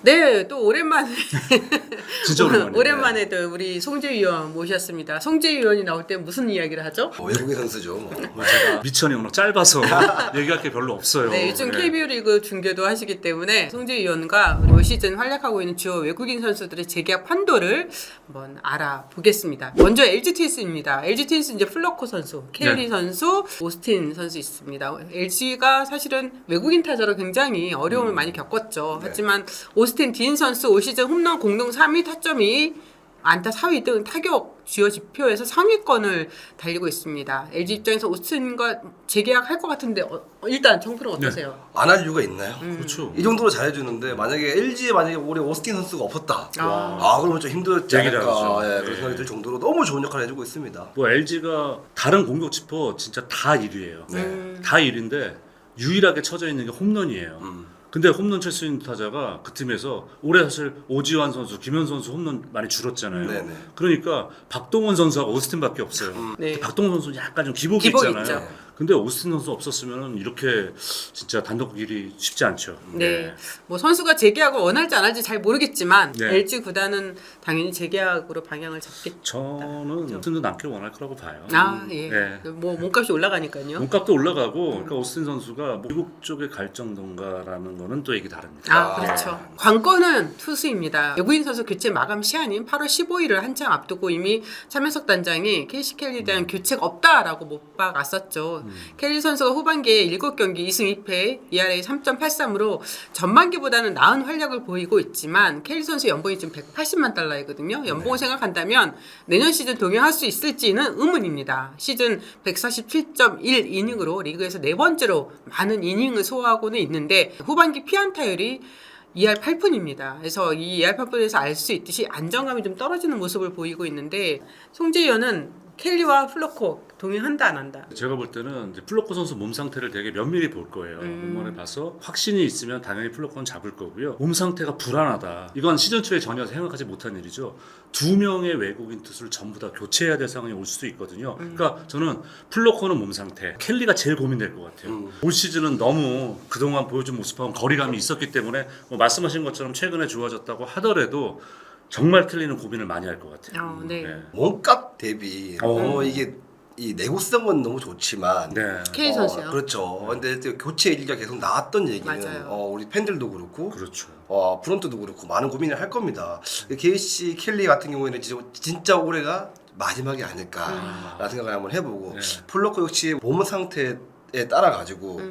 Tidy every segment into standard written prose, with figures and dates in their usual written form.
네, 또 오랜만에 진짜 오랜만이네. 오랜만에 또 우리 송재 위원 모셨습니다. 송재 위원이 나올 때 무슨 이야기를 하죠? 외국인 선수죠. 제가 미천이 워낙 짧아서 얘기할 게 별로 없어요. 네, 요즘 네. KBO 리그 중계도 하시기 때문에 송재 위원과 우리 올 시즌 활약하고 있는 주요 외국인 선수들의 재계약 판도를 한번 알아보겠습니다. 먼저 LG 트윈스입니다. LG 트윈스 이제 플러코 선수, 켈리 네. 선수, 오스틴 선수 있습니다. LG가 사실은 외국인 타자로 굉장히 어려움을 많이 겪었죠. 네. 하지만 오스틴 딘 선수 올 시즌 홈런 공동 3위, 타점이 안타 4위 등 타격 주요 지표에서 상위권을 달리고 있습니다. LG 입장에서 오스틴과 재계약할 것 같은데 일단 정프로 어떠세요? 안 할 이유가 있나요? 그렇죠. 이 정도로 잘해주는데 만약에 LG에 올해 오스틴 선수가 없었다. 아. 그러면 좀 힘들지 얘기를 않을까. 하죠. 예, 예. 그런 생각이 들 정도로 너무 좋은 역할을 해주고 있습니다. 뭐 LG가 다른 공격 지표 진짜 다 1위예요. 네. 다 1위인데 유일하게 쳐져 있는 게 홈런이에요. 근데 홈런 칠 수 있는 타자가 그 팀에서 올해 사실 오지환 선수, 김현 선수 홈런 많이 줄었잖아요. 네네. 그러니까 박동원 선수하고 오스틴밖에 없어요. 네. 박동원 선수는 약간 좀 기복이 기복 있잖아요. 있죠. 근데 오스틴 선수 없었으면 이렇게 진짜 단독 1위 쉽지 않죠. 네. 뭐 선수가 재계약을 원할지 안 할지 잘 모르겠지만 네. LG 구단은 당연히 재계약으로 방향을 잡겠죠. 저는 오스틴도 남길 원할 거라고 봐요. 아, 예. 네. 뭐 몸값이 올라가니까요. 몸값도 올라가고, 그러니까 오스틴 선수가 뭐 미국 쪽에 갈 정도인가라는 거는 또 얘기 다릅니다. 아, 그렇죠. 관건은 투수입니다. 외국인 선수 교체 마감 시한인 8월 15일을 한창 앞두고 이미 차명석 단장이 캐시 켈리에 대한 교체가 없다라고 못 박았었죠. 켈리 선수가 후반기에 7경기 2승 2패, ERA 3.83으로 전반기보다는 나은 활약을 보이고 있지만 켈리 선수 연봉이 지금 180만 달러이거든요. 연봉을 생각한다면 내년 시즌 동행할 수 있을지는 의문입니다. 시즌 147.1이닝으로 리그에서 네 번째로 많은 이닝을 소화하고는 있는데 후반기 피안타율이 2할 8푼입니다. 그래서 이 2할 8푼에서 알 수 있듯이 안정감이 좀 떨어지는 모습을 보이고 있는데 송재 의원은 켈리와 플러코 동행한다 안 한다? 제가 볼 때는 이제 플로코 선수 몸 상태를 되게 면밀히 볼 거예요. 몸만에 봐서 확신이 있으면 당연히 플로코는 잡을 거고요. 몸 상태가 불안하다. 이건 시즌 초에 전혀 생각하지 못한 일이죠. 두 명의 외국인 투수를 전부 다 교체해야 될 상황이 올 수도 있거든요. 그러니까 저는 플로코는 몸 상태, 켈리가 제일 고민될 것 같아요. 올 시즌은 너무 그동안 보여준 모습하고 거리감이 있었기 때문에 뭐 말씀하신 것처럼 최근에 좋아졌다고 하더라도 정말 켈리는 고민을 많이 할 것 같아요. 네. 네. 몸값 대비 이게 이 내구성은 너무 좋지만 네. K 선수요. 그렇죠. 근데 또 교체 얘기가 계속 나왔던 얘기는 맞아요. 우리 팬들도 그렇고 그렇죠. 프런트도 그렇고 많은 고민을 할 겁니다. KC 켈리 같은 경우에는 진짜 올해가 마지막이 아닐까라는 생각을 한번 해보고 플로코 역시 몸 상태에 따라 가지고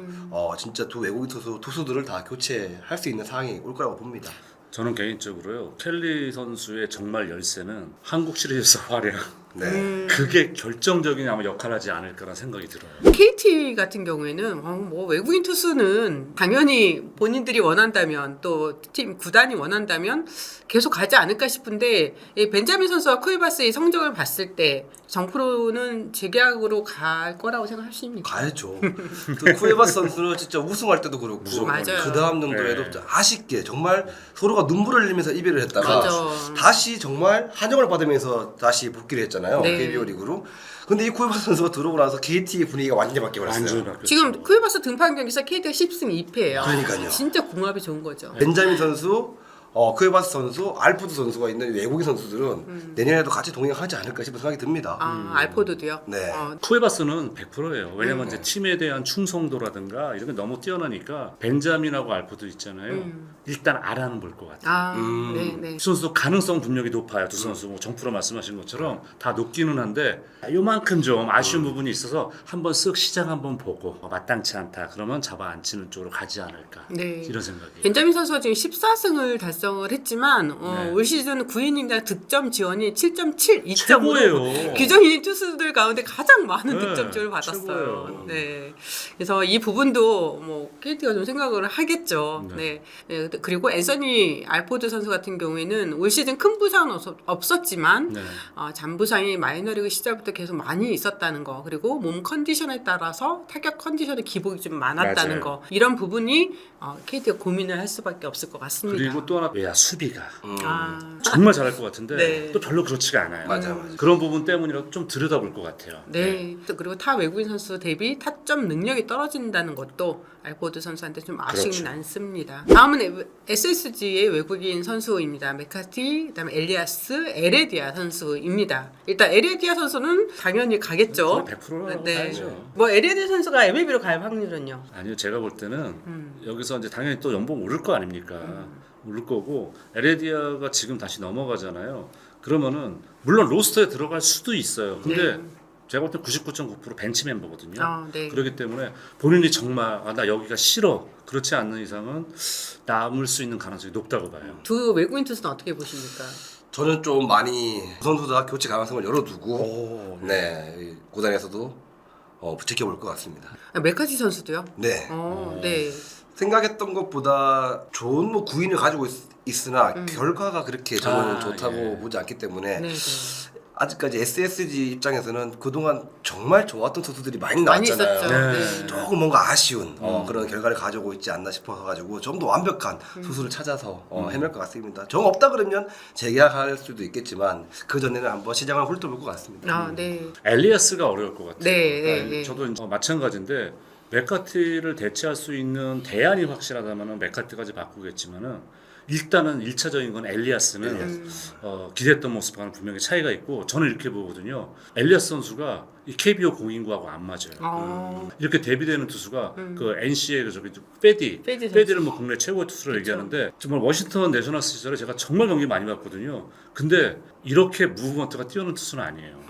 진짜 두 외국인 투수들을 다 교체할 수 있는 상황이 올 거라고 봅니다. 저는 개인적으로요. 켈리 선수의 정말 열쇠는 한국 시리즈에서 활약. 네. 그게 결정적인 아마 역할을 하지 않을까라는 생각이 들어요. KT 같은 경우에는 뭐 외국인 투수는 당연히 본인들이 원한다면 또 팀 구단이 원한다면 계속 가지 않을까 싶은데 이 벤자민 선수와 쿠에바스의 성적을 봤을 때 정프로는 재계약으로 갈 거라고 생각하십니까? 가야죠. 그 쿠에바스 선수는 진짜 우승할 때도 그렇고 맞아요. 그 다음 연도에도 네. 아쉽게 정말 서로가 눈물을 흘리면서 이별을 했다가 맞아. 다시 정말 한영을 받으면서 다시 복귀를 했잖아요. 네. KBO 리그로. 근데 이 쿠에바스 선수가 들어오고 나서 KT 분위기가 완전히 바뀌어버렸어요. 완전히 바뀌었죠. 지금 쿠에바스 등판 경기에서 KT가 10승 2패예요. 그러니까요. 진짜 궁합이 좋은 거죠. 벤자민 선수, 쿠에바스 선수, 알포드 선수가 있는 외국인 선수들은 내년에도 같이 동행하지 않을까 싶은 생각이 듭니다. 알포드도요? 네. 쿠에바스는 100%예요. 왜냐면 이제 팀에 대한 충성도라든가 이런 게 너무 뛰어나니까 벤자민하고 알포도 있잖아요. 일단 알아는 볼 것 같아요. 네. 두 선수 가능성 분명히 높아요. 두 선수 뭐 정프로 말씀하신 것처럼 다 높기는 한데 요만큼 좀 아쉬운 부분이 있어서 한번 쓱 시장 한번 보고 마땅치 않다. 그러면 잡아 앉히는 쪽으로 가지 않을까. 네. 이런 생각이. 벤자민 선수가 지금 14승을 달성을 했지만 네. 올 시즌 9이닝당 득점 지원이 7.7, 최고예요. 2점으로 규정인 투수들 가운데 가장 많은 네, 득점점을 받았어요. 최고예요. 네. 그래서 이 부분도 뭐 KT가 좀 생각을 하겠죠. 네. 그리고 앤서니 알포드 선수 같은 경우에는 올 시즌 큰 부상은 없었지만 네. 잔부상이 마이너리그 시절부터 계속 많이 있었다는 거, 그리고 몸 컨디션에 따라서 타격 컨디션의 기복이 좀 많았다는 맞아요. 거, 이런 부분이 KT가 고민을 할 수밖에 없을 것 같습니다. 그리고 또 하나 외야 수비가 아. 정말 잘할 것 같은데 네. 또 별로 그렇지가 않아요. 맞아. 그런 부분 때문이라도 좀 들여다볼 것 같아요. 네. 또 그리고 타 외국인 선수 대비 타점 능력이 떨어진다는 것도 알포드 선수한테 좀 아쉬움이 그렇죠. 남습니다. 다음은 SSG의 외국인 선수입니다. 메카티, 그다음에 엘리아스, 에레디아 선수입니다. 일단 에레디아 선수는 당연히 가겠죠. 100%라고 네. 봐야죠. 뭐 에레디아 선수가 MLB로 갈 확률은요? 아니요, 제가 볼 때는 여기서 이제 당연히 또 연봉 오를 거 아닙니까? 오를 거고 에레디아가 지금 다시 넘어가잖아요. 그러면은 물론 로스터에 들어갈 수도 있어요. 근데 네. 제가 볼 때 99.9% 벤치 멤버거든요. 아, 네. 그렇기 때문에 본인이 정말 나 여기가 싫어 그렇지 않는 이상은 남을 수 있는 가능성이 높다고 봐요. 두 외국인 투수는 어떻게 보십니까? 저는 좀 많이 선수가 교체 가능성을 열어두고 오, 네, 이 구단에서도 지켜볼 것 같습니다. 아, 메카티 선수도요? 네. 네. 생각했던 것보다 좋은 뭐 구인을 가지고 있으나 결과가 그렇게 저는 좋다고 예. 보지 않기 때문에 네. 네. 아직까지 SSG 입장에서는 그동안 정말 좋았던 선수들이 많이 많이 나왔잖아요. 있었죠. 네. 네. 조금 뭔가 아쉬운 그런 결과를 가지고 있지 않나 싶어서 가지고 좀 더 완벽한 투수를 찾아서 헤맬 것 같습니다. 정 없다 그러면 재계약할 수도 있겠지만 그 전에는 한번 시장을 훑어볼 것 같습니다. 아, 네. 엘리아스가 어려울 것 같아요. 네, 그러니까 네, 네. 저도 이제 마찬가지인데 메카티를 대체할 수 있는 대안이 확실하다면 메카티까지 바꾸겠지만은 일단은 1차적인 건 엘리아스는 기대했던 모습과는 분명히 차이가 있고 저는 이렇게 보거든요. 엘리아스 선수가 이 KBO 공인구하고 안 맞아요. 이렇게 데뷔되는 투수가 그 NC의 저기 페디 선수. 페디를 뭐 국내 최고의 투수로 얘기하는데 정말 워싱턴 내셔널스 시절에 제가 정말 경기 많이 봤거든요. 근데 이렇게 무브먼트가 뛰어난 투수는 아니에요.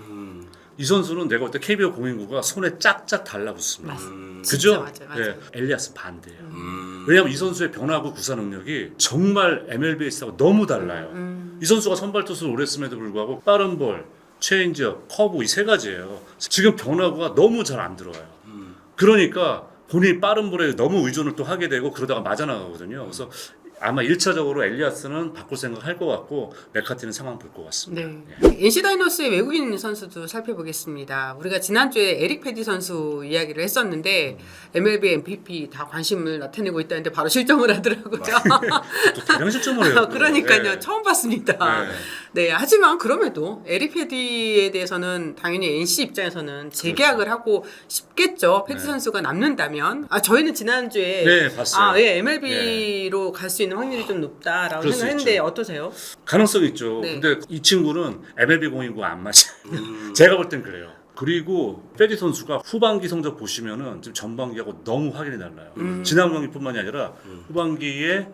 이 선수는 내가 볼 때 KBO 공인구가 손에 짝짝 달라붙습니다. 그죠? 맞아요. 네, 엘리아스 반대예요. 왜냐하면 이 선수의 변화구 구사 능력이 정말 MLB에서하고 너무 달라요. 이 선수가 선발 투수를 오래 했음에도 불구하고 빠른 볼, 체인지업, 커브 이 세 가지예요. 지금 변화구가 너무 잘 안 들어와요. 그러니까 본인이 빠른 볼에 너무 의존을 또 하게 되고 그러다가 맞아 나가거든요. 그래서 아마 1차적으로 엘리아스는 바꿀 생각 할 것 같고 메카티는 상황 볼 것 같습니다. 네. NC 다이노스의 외국인 선수도 살펴보겠습니다. 우리가 지난주에 에릭 패디 선수 이야기를 했었는데 MLB MVP 다 관심을 나타내고 있다는데 바로 실점을 하더라고요. 또 대량 실점을 해요. 그러니까요. 네. 처음 봤습니다. 네. 네. 하지만 그럼에도 에릭 패디에 대해서는 당연히 NC 입장에서는 재계약을 하고 싶겠죠. 패디 네. 선수가 남는다면. 저희는 지난주에 네, 봤어요. MLB로 갈 수 있는 확률이 좀 높다라고 그럴 수 생각했는데 있죠. 어떠세요? 가능성이 있죠. 네. 근데 이 친구는 MLB 공인구 안 맞아요. 제가 볼 땐 그래요. 그리고 페디 선수가 후반기 성적 보시면은 지금 전반기하고 너무 확연히 달라요. 지난 경기뿐만이 아니라 후반기에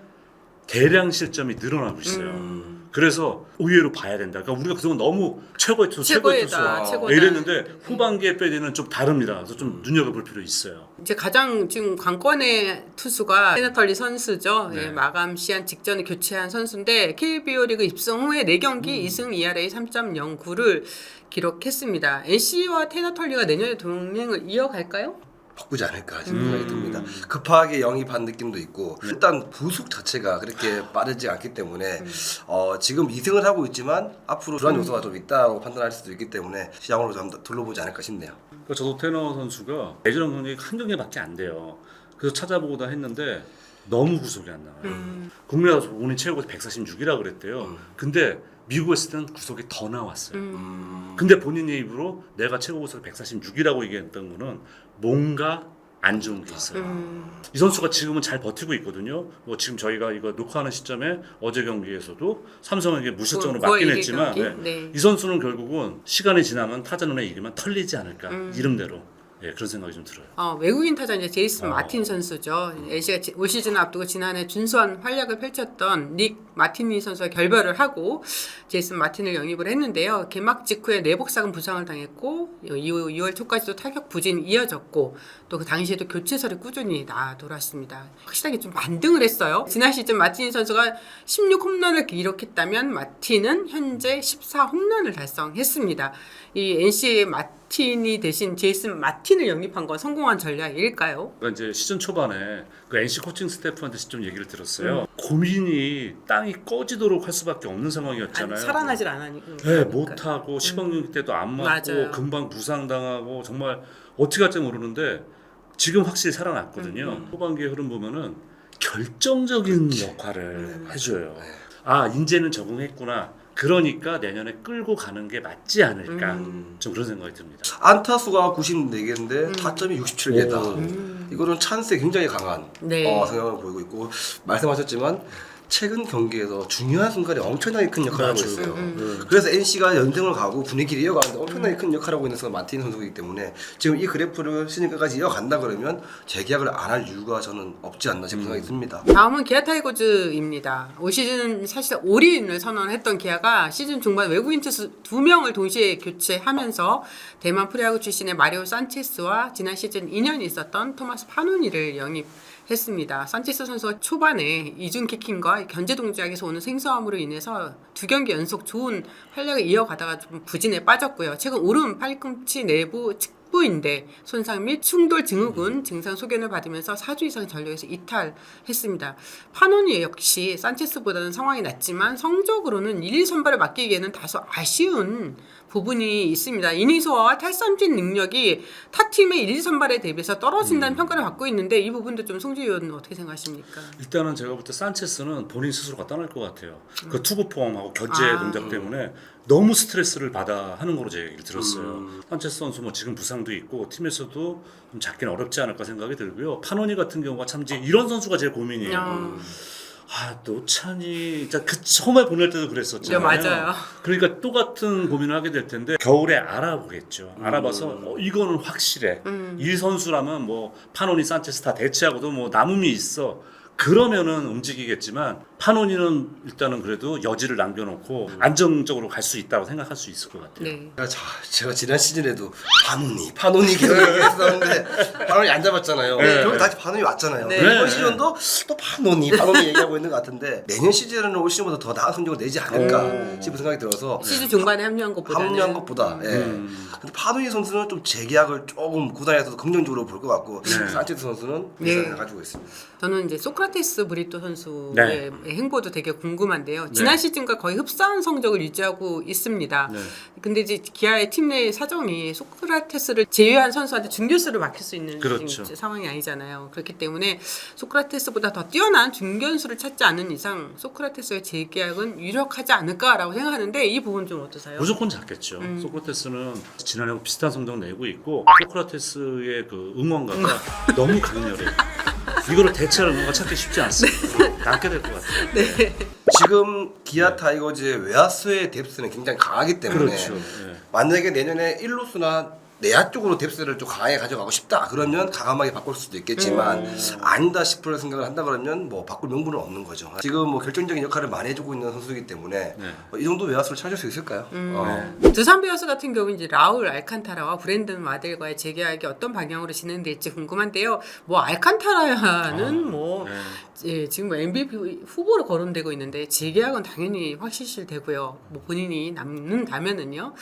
대량 실점이 늘어나고 있어요. 그래서 의외로 봐야 된다. 그러니까 우리가 그동안 너무 최고의 투수, 최고의 투수 최고다. 이랬는데 후반기에 페디는 좀 다릅니다. 그래서 좀 눈여겨볼 필요 있어요. 이제 가장 지금 관건의 투수가 테너털리 선수죠. 네. 예, 마감 시한 직전에 교체한 선수인데 KBO 리그 입성 후에 4경기 2승 2할에 3.09를 기록했습니다. NC와 테너털리가 내년에 동행을 이어갈까요? 바꾸지 않을까 싶은 생각이 듭니다. 급하게 영입한 느낌도 있고 일단 부속 자체가 그렇게 빠르지 않기 때문에 지금 2승을 하고 있지만 앞으로 불안 요소가 좀 있다고 판단할 수도 있기 때문에 시장으로 좀 둘러보지 않을까 싶네요. 그러니까 저도 테너 선수가 예전 경기 한 경기밖에 안 돼요. 그래서 찾아보고다 했는데 너무 구속이 안 나와요. 국내 가서 본인 최고 146이라 그랬대요. 근데 미국에 있을 때는 구속이 더 나왔어요. 근데 본인의 입으로 내가 최고 구속 146이라고 얘기했던 거는 뭔가 안 좋은 게 있어요. 이 선수가 지금은 잘 버티고 있거든요. 뭐 지금 저희가 이거 녹화하는 시점에 어제 경기에서도 삼성에게 무실점으로 그거 맞긴 얘기 했지만 경기? 네. 이 선수는 결국은 시간이 지나면 타자 눈에 익으면 털리지 않을까 이름대로 그런 생각이 좀 들어요. 외국인 타자 이제 제이슨 마틴 선수죠. NC가 올 시즌 앞두고 지난해 준수한 활약을 펼쳤던 닉 마티니 선수와 결별을 하고 제이슨 마틴을 영입을 했는데요. 개막 직후에 내복사근 부상을 당했고 이후 2월 초까지도 타격 부진이 이어졌고 또 그 당시에도 교체설이 꾸준히 돌았습니다. 확실하게 좀 반등을 했어요. 지난 시즌 마티니 선수가 16홈런을 기록했다면 마틴은 현재 14홈런을 달성했습니다. 이 NC의 마틴이 대신 제이슨 마틴을 영입한 건 성공한 전략일까요? 그러니까 이제 시즌 초반에 그 NC 코칭 스태프한테 좀 얘기를 들었어요. 고민이 땅이 꺼지도록 할 수밖에 없는 상황이었잖아요. 살아나질 않으니까. 네, 못하고 시범경기 때도 안 맞고 맞아요. 금방 부상당하고 정말 어떻게 할지 모르는데 지금 확실히 살아났거든요. 후반기의 흐름 보면은 결정적인 역할을 해줘요. 아 이제는 적응했구나. 그러니까 내년에 끌고 가는 게 맞지 않을까. 좀 그런 생각이 듭니다. 안타 수가 94개인데 타점이 67개다. 이거는 찬스에 굉장히 강한 네. 성향을 보이고 있고 말씀하셨지만 최근 경기에서 중요한 순간에 엄청나게 큰 역할을 하고 있어요. 그래서 NC가 연승을 가고 분위기를 이어가는데 엄청나게 큰 역할을 하고 있는 선수가 마틴 선수이기 때문에 지금 이 그래프를 시즌 끝까지 이어간다 그러면 재계약을 안 할 이유가 저는 없지 않나 싶은 생각이 듭니다. 다음은 기아 타이거즈입니다. 올 시즌 사실 올인을 선언했던 기아가 시즌 중반 외국인 투수 2명을 동시에 교체하면서 대만 프로야구 출신의 마리오 산체스와 지난 시즌 2년이 있었던 토마스 파노니를 영입했습니다. 산체스 선수가 초반에 이중 키킹과 견제 동작에서 오는 생소함으로 인해서 2경기 연속 좋은 활약을 이어가다가 좀 부진에 빠졌고요. 최근 오른 팔꿈치 내부 부인대 손상 및 충돌 증후군 증상 소견을 받으면서 4주 이상 전력에서 이탈했습니다. 파노니 역시 산체스보다는 상황이 낮지만 성적으로는 1, 2선발을 맡기기에는 다소 아쉬운 부분이 있습니다. 이닝 소화와 탈삼진 능력이 타 팀의 1, 2선발에 대비해서 떨어진다는 평가를 받고 있는데 이 부분도 좀 송지 의원은 어떻게 생각하십니까? 일단은 제가 볼 때 산체스는 본인 스스로가 떠날 것 같아요. 그 투구 포함하고 견제 동작 때문에 너무 스트레스를 받아 하는 거로 제 얘기를 들었어요. 산체스 선수 뭐 지금 부상도 있고 팀에서도 좀 잡기는 어렵지 않을까 생각이 들고요. 파노니 같은 경우가 참 이제 이런 선수가 제일 고민이에요. 노찬이 그 처음에 보낼 때도 그랬었잖아요. 네, 맞아요. 그러니까 똑같은 고민을 하게 될 텐데 겨울에 알아보겠죠. 알아봐서 이거는 확실해. 이 선수라면 뭐 파노니, 산체스 다 대체하고도 뭐 남음이 있어. 그러면은 움직이겠지만 파노니는 일단은 그래도 여지를 남겨놓고 안정적으로 갈 수 있다고 생각할 수 있을 것 같아요. 네. 제가 지난 시즌에도 파노니 계속 얘기했었는데 파노니 안 잡았잖아요. 네. 결국 다시 파노니 왔잖아요. 네. 이번 시즌도 또 파노니 얘기하고 있는 것 같은데 내년 시즌에는 올 시즌보다 더 나은 성적을 내지 않을까 싶은 생각이 들어서 시즌 중반에 합류한 것보다 예. 근데 파노니 선수는 좀 재계약을 조금 구단에서도 긍정적으로 볼 것 같고 산체스 선수는 예산을 가지고 있습니다. 저는 이제 소크라테스 브리토 선수의 네. 행보도 되게 궁금한데요. 지난 시즌과 거의 흡사한 성적을 유지하고 있습니다. 네. 근데 이제 기아의 팀 내 사정이 소크라테스를 제외한 선수한테 중견수를 맡길 수 있는 그렇죠. 상황이 아니잖아요. 그렇기 때문에 소크라테스보다 더 뛰어난 중견수를 찾지 않은 이상 소크라테스의 재계약은 유력하지 않을까라고 생각하는데 이 부분 좀 어떠세요? 무조건 작겠죠. 소크라테스는 지난해하고 비슷한 성적 내고 있고 소크라테스의 그 응원가가 너무 강렬해요. 이거를 대체하는 뭔가 찾기 쉽지 않습니다. 남게 될 것 같아요. 네. 지금 기아 타이거즈의 외야수의 뎁스는 굉장히 강하기 때문에 그렇죠. 네. 만약에 내년에 1루수나 내야 쪽으로 뎁스를 좀 강하게 가져가고 싶다 그러면 과감하게 바꿀 수도 있겠지만 아니다 싶을 생각을 한다 그러면 뭐 바꿀 명분은 없는 거죠. 지금 뭐 결정적인 역할을 많이 해주고 있는 선수이기 때문에 이 정도 외야수를 찾을 수 있을까요? 두산 베어스 같은 경우는 이제 라울 알칸타라와 브랜든 마델과의 재계약이 어떤 방향으로 진행될지 궁금한데요. 뭐 알칸타라는 지금 뭐 MVP 후보로 거론되고 있는데 재계약은 당연히 확실시되고요. 뭐 본인이 남는다면은요.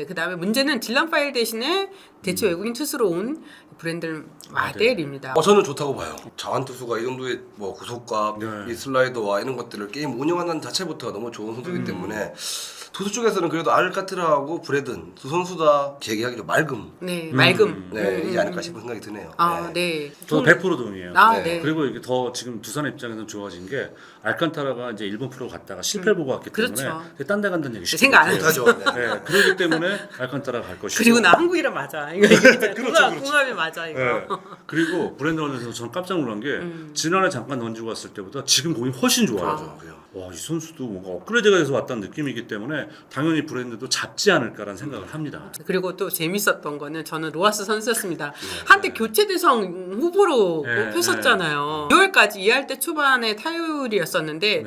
그다음에 문제는 딜런 파일 대신에 대체 외국인 투수로 온 브랜든 마델입니다. 저는 좋다고 봐요. 자완 투수가 이 정도의 뭐 구속과 이 슬라이더와 이런 것들을 게임 운영하는 자체부터 너무 좋은 선수이기 때문에 투수 쪽에서는 그래도 알카트라하고 브래든 두 선수 다 재계약이 좀 맑음. 네, 맑음. 이지 않을까 싶은 생각이 드네요. 네. 저도 100% 동의해요. 네. 그리고 이게 더 지금 두산 입장에서는 좋아진 게 알칸타라가 이제 일본 프로 갔다가 실패 보고 왔기 때문에 그렇죠. 딴 데 간다는 얘기 생각 안 못하죠. 네, 그러기 때문에 알칸타라가 갈 것이고. 그리고 나 한국이랑 맞아. 이거 궁합이 맞아 이거. 네. 그리고 브랜든 rodgers에서 저는 깜짝 놀란 게 지난해 잠깐 던지고 왔을 때보다 지금 공이 훨씬 좋아요. 와, 이 선수도 뭔가 업그레이드가 돼서 왔다는 느낌이기 때문에 당연히 브랜드도 잡지 않을까라는 생각을 합니다. 그리고 또 재밌었던 거는 저는 로하스 선수였습니다. 한때 교체 대상 후보로 꼽혔었잖아요. 6월까지 2할 때 초반에 타율이었었는데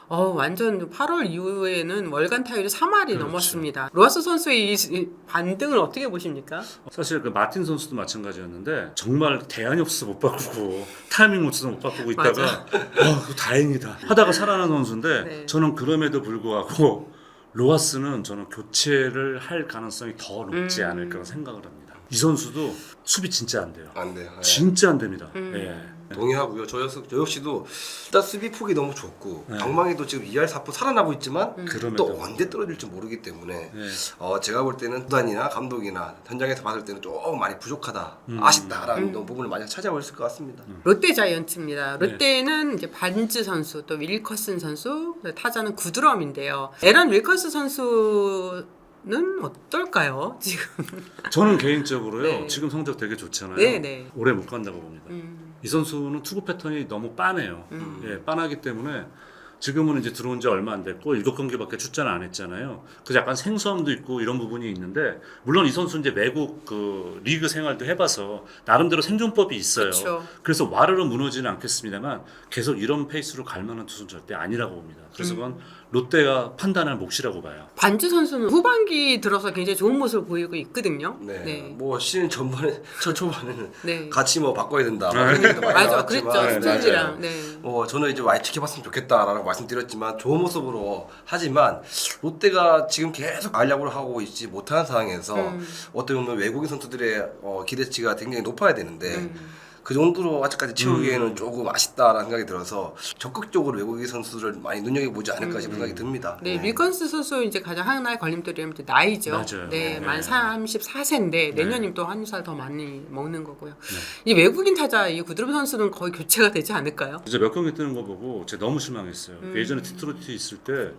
완전 8월 이후에는 월간 타율이 3할이 넘었습니다. 로하스 선수의 이 반등을 어떻게 보십니까? 사실 그 마틴 선수도 마찬가지였는데 정말 대안이 없어서 못 바꾸고 타이밍 못 써서 못 바꾸고 있다가 그거 다행이다 하다가 살아난 선수인데 저는 그럼에도 불구하고 로하스는 저는 교체를 할 가능성이 더 높지 않을까 생각을 합니다. 이 선수도 수비 진짜 안 돼요. 안 돼요. 네. 진짜 안 됩니다. 예. 동의하고요. 저 역시도 일단 수비 폭이 너무 좁고 네. 방망이도 지금 2할 4푼 살아나고 있지만 그럼에도. 또 언제 떨어질지 모르기 때문에 네. 제가 볼 때는 구단이나 감독이나 현장에서 봤을 때는 조금 많이 부족하다, 아쉽다라는 부분을 많이 찾아올 것 같습니다. 롯데 자이언츠입니다. 네. 롯데는 이제 반즈 선수, 또 윌커슨 선수, 타자는 구드럼인데요. 에런 윌커스 선수는 어떨까요? 지금. 저는 개인적으로요. 네. 지금 성적 되게 좋잖아요. 네, 네. 오래 못 간다고 봅니다. 이 선수는 투구 패턴이 너무 빤해요. 예, 빤하기 때문에 지금은 이제 들어온 지 얼마 안 됐고 7경기밖에 출전을 안 했잖아요. 그래서 약간 생소함도 있고 이런 부분이 있는데 물론 이 선수 이제 외국 그 리그 생활도 해봐서 나름대로 생존법이 있어요. 그쵸. 그래서 와르르 무너지는 않겠습니다만 계속 이런 페이스로 갈 만한 투수는 절대 아니라고 봅니다. 그래서 그건 롯데가 판단할 몫이라고 봐요. 반즈 선수는 후반기 들어서 굉장히 좋은 모습을 보이고 있거든요. 네. 뭐 시즌 전반에 초반에는 네. 같이 뭐 바꿔야 된다. 뭐 이런 얘기도 많이 맞아, 나왔지만, 그랬죠. 네, 스틸이랑. 네. 저는 이제 많이 지켜봤으면 좋겠다라고 말씀드렸지만 좋은 모습으로 하지만 롯데가 지금 계속 알야구를 하고 있지 못하는 상황에서 어떻게 보면 외국인 선수들의 기대치가 굉장히 높아야 되는데 그 정도로 아직까지 채우기에는 조금 아쉽다라는 생각이 들어서 적극적으로 외국인 선수를 많이 눈여겨보지 않을까 싶은 생각이 듭니다. 네, 윌컨스 선수 이제 가장 하나의 걸림돌이라면 이제 나이죠. 맞아요. 네, 네. 만 34세인데 내년이면 또 한 살 더 많이 먹는 거고요. 이 외국인 타자 이 구드럼 선수는 거의 교체가 되지 않을까요? 이제 몇 경기 뜨는 거 보고 제가 너무 실망했어요. 예전에 디트로이트 있을 때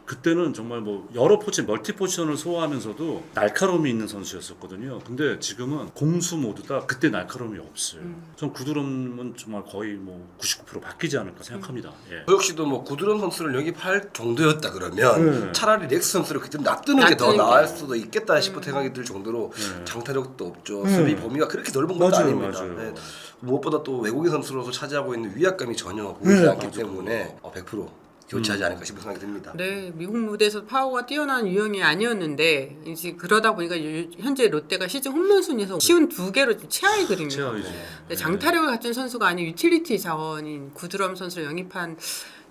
그때는 정말 뭐 여러 포지션, 멀티 포지션을 소화하면서도 날카로움이 있는 선수였었거든요. 근데 지금은 공수 모두 다 그때 날카로움이 없어요. 전 구드럼은 정말 거의 뭐 99% 바뀌지 않을까 생각합니다. 예. 저 역시도 뭐 구드런 선수를 영입할 정도였다 그러면 네. 차라리 렉스 선수를 그때 놔두는 게 더 놔두는 게. 나을 수도 있겠다 싶은 생각이 들 정도로 네. 장타력도 없죠. 수비 범위가 그렇게 넓은 것도 맞아요, 아닙니다. 맞아요. 네. 무엇보다 또 외국인 선수로서 차지하고 있는 위압감이 전혀 보이지 않기 맞아요. 때문에 100% 교체하지 않을까 싶은 생각이 듭니다. 네, 미국 무대에서 파워가 뛰어난 유형이 아니었는데 이제 그러다 보니까 현재 롯데가 시즌 홈런 순위에서 쉬운 2개로 좀 최하위거든요. 최하위죠. 네, 장타력을 갖춘 선수가 아닌 유틸리티 자원인 구드럼 선수를 영입한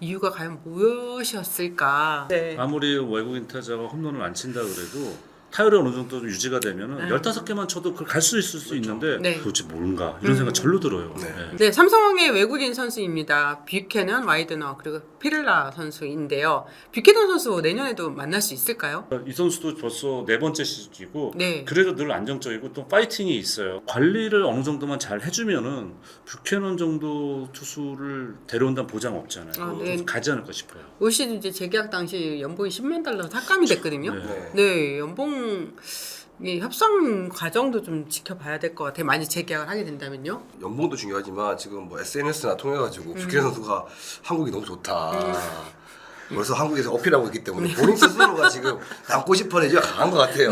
이유가 과연 무엇이었을까? 네. 아무리 외국인 타자가 홈런을 안 친다 그래도 타율이 어느 정도 좀 유지가 되면은 15개만 쳐도 그걸 갈 수 있을 수 있는데 네. 도대체 뭔가 이런 생각 절로 들어요. 네. 예. 네, 삼성의 외국인 선수입니다. 뷰캐넌, 와이드너 그리고 피렐라 선수인데요. 뷰캐넌 선수 내년에도 만날 수 있을까요? 이 선수도 벌써 4번째 시즌이고 네. 그래도 늘 안정적이고 또 파이팅이 있어요. 관리를 어느 정도만 잘 해주면은 뷰캐넌 정도 투수를 데려온다는 보장 없잖아요. 아, 네. 그래서 가지 않을까 싶어요. 올 시즌 이제 재계약 당시 연봉이 10만 달러 삭감이 됐거든요. 네. 네, 연봉 이 협상 과정도 좀 지켜봐야 될 것 같아요. 만약 재계약을 하게 된다면요. 연봉도 중요하지만 지금 뭐 SNS나 통해 가지고 뷰캐넌 선수가 한국이 너무 좋다. 벌써 한국에서 어필하고 있기 때문에 본인 스스로가 지금 남고 싶어는 이제 강한 것 같아요.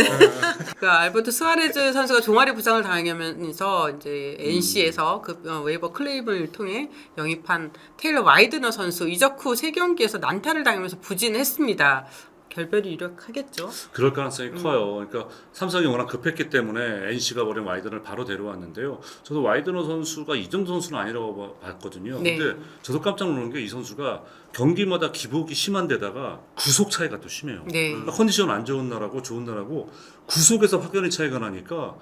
그 알버트 수아레즈 선수가 종아리 부상을 당하면서 이제 NC에서 그 웨이버 클레임을 통해 영입한 테일러 와이드너 선수 이적 후 3경기에서 난타를 당하면서 부진했습니다. 결별이 유력하겠죠. 그럴 가능성이 커요. 그러니까 삼성이 워낙 급했기 때문에 NC가 버린 와이드너를 바로 데려왔는데요. 저도 와이드너 선수가 이 정도 선수는 아니라고 봤거든요. 네. 근데 저도 깜짝 놀란 게 이 선수가 경기마다 기복이 심한 데다가 구속 차이가 또 심해요. 네. 그러니까 컨디션 안 좋은 날하고 좋은 날하고 구속에서 확연히 차이가 나니까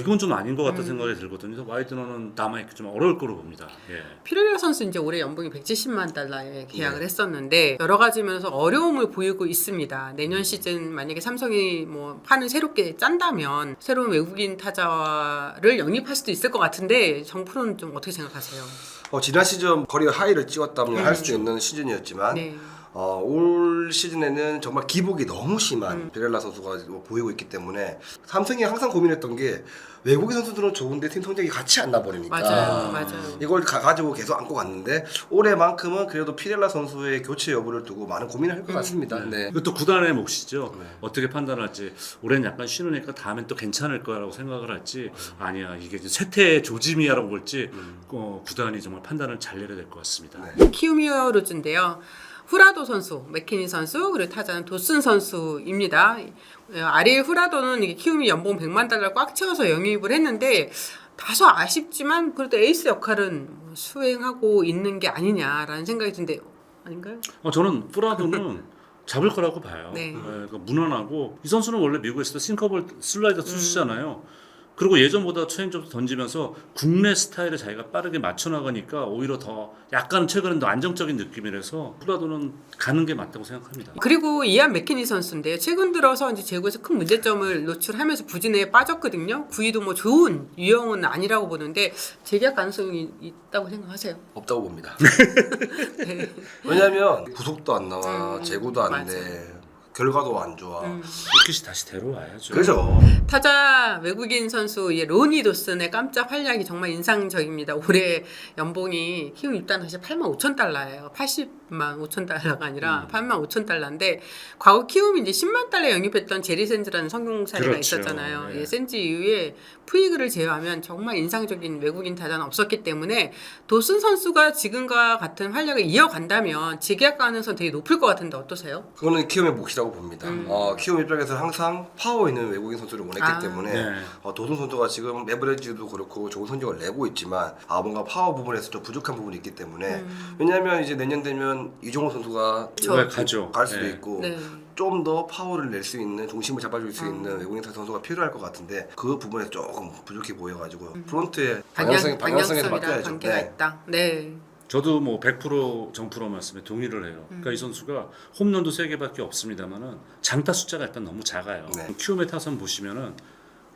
이건 좀 아닌 것 같다 생각이 들거든요. 그래서 와이드너는 남아있기 좀 어려울 거로 봅니다. 예. 피렐라 선수 이제 올해 연봉이 170만 달러에 계약을 했었는데 여러 가지 면에서 어려움을 보이고 있습니다. 내년 시즌 만약에 삼성이 뭐 판을 새롭게 짠다면 새로운 외국인 타자를 영입할 수도 있을 것 같은데 정프로는 좀 어떻게 생각하세요? 지난 시즌 거리 하이를 찍었다면 할 수 있는 시즌이었지만 네. 올 시즌에는 정말 기복이 너무 심한 피렐라 선수가 보이고 있기 때문에 삼성이 항상 고민했던 게 외국인 선수들은 좋은데 팀 성적이 같이 안 나버리니까 맞아요. 이걸 가지고 계속 안고 갔는데 올해만큼은 그래도 피렐라 선수의 교체 여부를 두고 많은 고민을 할 것 같습니다. 네. 이것도 구단의 몫이죠. 네. 어떻게 판단할지. 올해는 약간 쉬우니까 다음엔 또 괜찮을 거라고 생각을 할지 아니야 이게 쇠퇴의 조짐이야라고 볼지 구단이 정말 판단을 잘 내려야 될 것 같습니다. 네. 키우미어 로즈인데요. 후라도 선수, 맥키니 선수, 그리고 타자는 도슨 선수입니다. 아리엘 후라도는 이게 키움이 연봉 100만 달러를 꽉 채워서 영입을 했는데 다소 아쉽지만 그래도 에이스 역할은 수행하고 있는 게 아니냐라는 생각이 드는데 아닌가요? 저는 프라도는 잡을 거라고 봐요. 네. 그러니까 무난하고 이 선수는 원래 미국에서도 싱커볼 슬라이더 투수잖아요. 그리고 예전보다 체인지업도 던지면서 국내 스타일에 자기가 빠르게 맞춰 나가니까 오히려 더 약간 최근엔 더 안정적인 느낌이라서 콜로라도는 가는 게 맞다고 생각합니다. 그리고 이안 맥키니 선수인데요. 최근 들어서 이제 제구에서 큰 문제점을 노출하면서 부진에 빠졌거든요. 구위도 뭐 좋은 유형은 아니라고 보는데 재계약 가능성이 있다고 생각하세요? 없다고 봅니다. 네. 왜냐면 구속도 안 나와, 재고도 안 맞아요. 돼, 결과도 안 좋아. 로켓이 다시 데려와야죠. 그죠? 타자 외국인 선수 로니 도슨의 깜짝 활약이 정말 인상적입니다. 올해 연봉이 키움 입단하시 85,000달러예요. 80만 5천 달러가 아니라 8만 5천 달러인데 과거 키움이 이제 10만 달러 영입했던 제리 샌즈라는 성공 사례가 그렇죠. 있었잖아요. 네. 예, 샌즈 이후에 푸이그를 제외하면 정말 인상적인 외국인 타자는 없었기 때문에 도슨 선수가 지금과 같은 활약을 이어간다면 재계약 가능성 되게 높을 것 같은데 어떠세요? 그거는 키움의 몫이라고 봅니다. 키움 입장에서 항상 파워 있는 외국인 선수를 원했기 때문에 네. 도슨 선수가 지금 에버리지도 그렇고 좋은 성적을 내고 있지만 뭔가 파워 부분에서 좀 부족한 부분이 있기 때문에 왜냐하면 이제 내년 되면 이종호 선수가 네, 가죠. 갈 수도 네. 있고 네. 좀 더 파워를 낼 수 있는 중심을 잡아줄 수 있는 외국인 선수가 필요할 것 같은데 그 부분에서 조금 부족해 보여가지고 프론트의 방향성에서 방향성이랑 바뀌어야죠. 관계가 네. 있다. 네. 저도 뭐 100% 정프로 말씀에 동의를 해요. 그러니까 이 선수가 홈런도 3개밖에 없습니다만은 장타 숫자가 일단 너무 작아요. 네. 키움의 타선 보시면은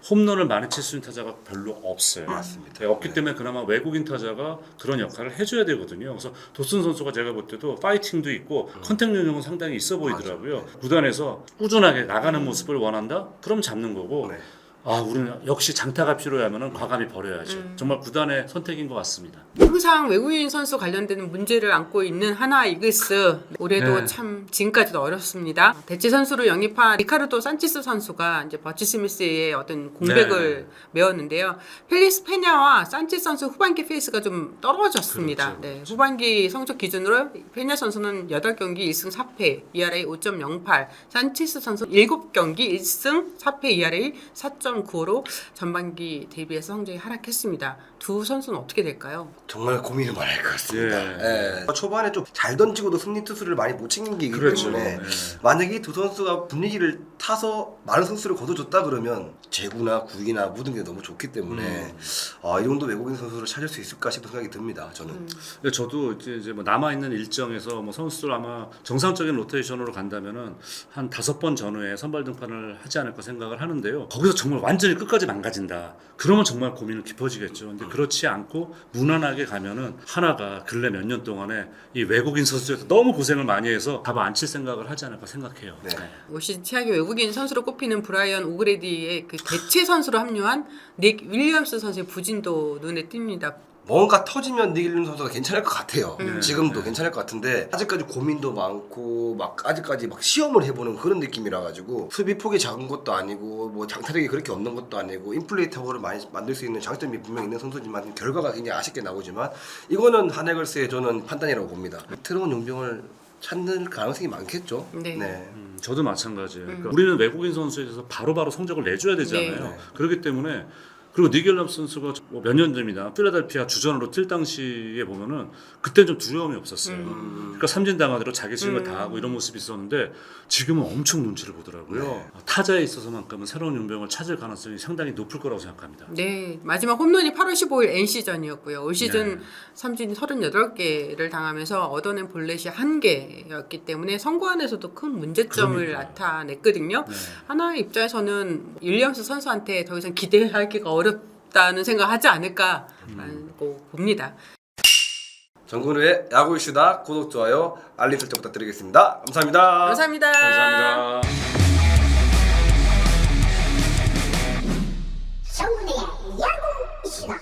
홈런을 많이 칠 수 있는 타자가 별로 없어요. 맞습니다. 네, 없기 네. 때문에 그나마 외국인 타자가 그런 역할을 해줘야 되거든요. 그래서 도슨 선수가 제가 볼 때도 파이팅도 있고 컨택 능력은 상당히 있어 보이더라고요. 맞아요. 구단에서 꾸준하게 나가는 모습을 원한다? 그럼 잡는 거고 네. 우리는 역시 장타가 필요하면은 과감히 버려야죠. 정말 구단의 선택인 것 같습니다. 항상 외국인 선수 관련된 문제를 안고 있는 하나 이글스 올해도 네. 참 지금까지도 어렵습니다. 대체 선수로 영입한 리카르도 산치스 선수가 이제 버치 스미스의 어떤 공백을 메웠는데요. 펠리스 페냐와 산치스 선수 후반기 페이스가 좀 떨어졌습니다. 그렇죠, 네, 후반기 성적 기준으로 페냐 선수는 8경기 1승 4패, ERA 5.08, 산치스 선수 7경기 1승 4패, ERA 4.95로 전반기 대비해서 성적이 하락했습니다. 두 선수는 어떻게 될까요? 정말 고민을 많이 할 것 같습니다. 예. 초반에 좀 잘 던지고도 승리 투수를 많이 못 챙긴 게 있기 그렇죠. 때문에 네. 만약에 이 두 선수가 분위기를 타서 많은 선수를 거둬줬다 그러면 제구나 구위나 모든 게 너무 좋기 때문에 이 정도 외국인 선수를 찾을 수 있을까 싶은 생각이 듭니다. 저는. 근데 저도 이제 뭐 남아 있는 일정에서 뭐 선수들 아마 정상적인 로테이션으로 간다면은 한 5번 전후에 선발 등판을 하지 않을까 생각을 하는데요. 거기서 정말 완전히 끝까지 망가진다. 그러면 정말 고민은 깊어지겠죠. 근데 그렇지 않고 무난하게 가면은 하나가 근래 몇 년 동안에 이 외국인 선수에서 너무 고생을 많이 해서 답을 안 칠 생각을 하지 않을까 생각해요. 네. 올 시즌 최악의 외국인 선수로 꼽히는 브라이언 오그레디의 그 대체 선수로 합류한 닉 윌리엄스 선수의 부진도 눈에 띕니다. 뭔가 터지면 니길림 선수가 괜찮을 것 같아요. 네. 지금도 괜찮을 것 같은데 아직까지 고민도 많고 아직까지 시험을 해보는 그런 느낌이라 가지고 수비 폭이 작은 것도 아니고 뭐 장타력이 그렇게 없는 것도 아니고 인플레이 타구를 많이 만들 수 있는 장점이 분명히 있는 선수지만 결과가 굉장히 아쉽게 나오지만 이거는 하네글스의 저는 판단이라고 봅니다. 새로운 용병을 찾는 가능성이 많겠죠. 네. 저도 마찬가지예요. 그러니까 우리는 외국인 선수에 대해서 바로바로 성적을 내줘야 되잖아요. 네. 그렇기 때문에 그리고 니겔람 선수가 몇 년 전입니다. 필라델피아 주전으로 뛸 당시에 보면은 그때 좀 두려움이 없었어요. 그러니까 삼진 당하대로 자기 스윙을 다 하고 이런 모습이 있었는데 지금은 엄청 눈치를 보더라고요. 네. 타자에 있어서만큼은 새로운 용병을 찾을 가능성이 상당히 높을 거라고 생각합니다. 네, 마지막 홈런이 8월 15일 NC전이었고요. 올 시즌 네. 삼진 38개를 당하면서 얻어낸 볼넷이 1개였기 때문에 선구안에서도 큰 문제점을 그러니까요. 나타냈거든요. 네. 하나의 입장에서는 윌리엄스 선수한테 더 이상 기대하기가 어렵다는 생각하지 않을까라고 봅니다. 정근우의 야구 이슈다 구독 좋아요 알림 설정 부탁드리겠습니다. 감사합니다. 감사합니다. 감사합니다. 정훈의 야구 시간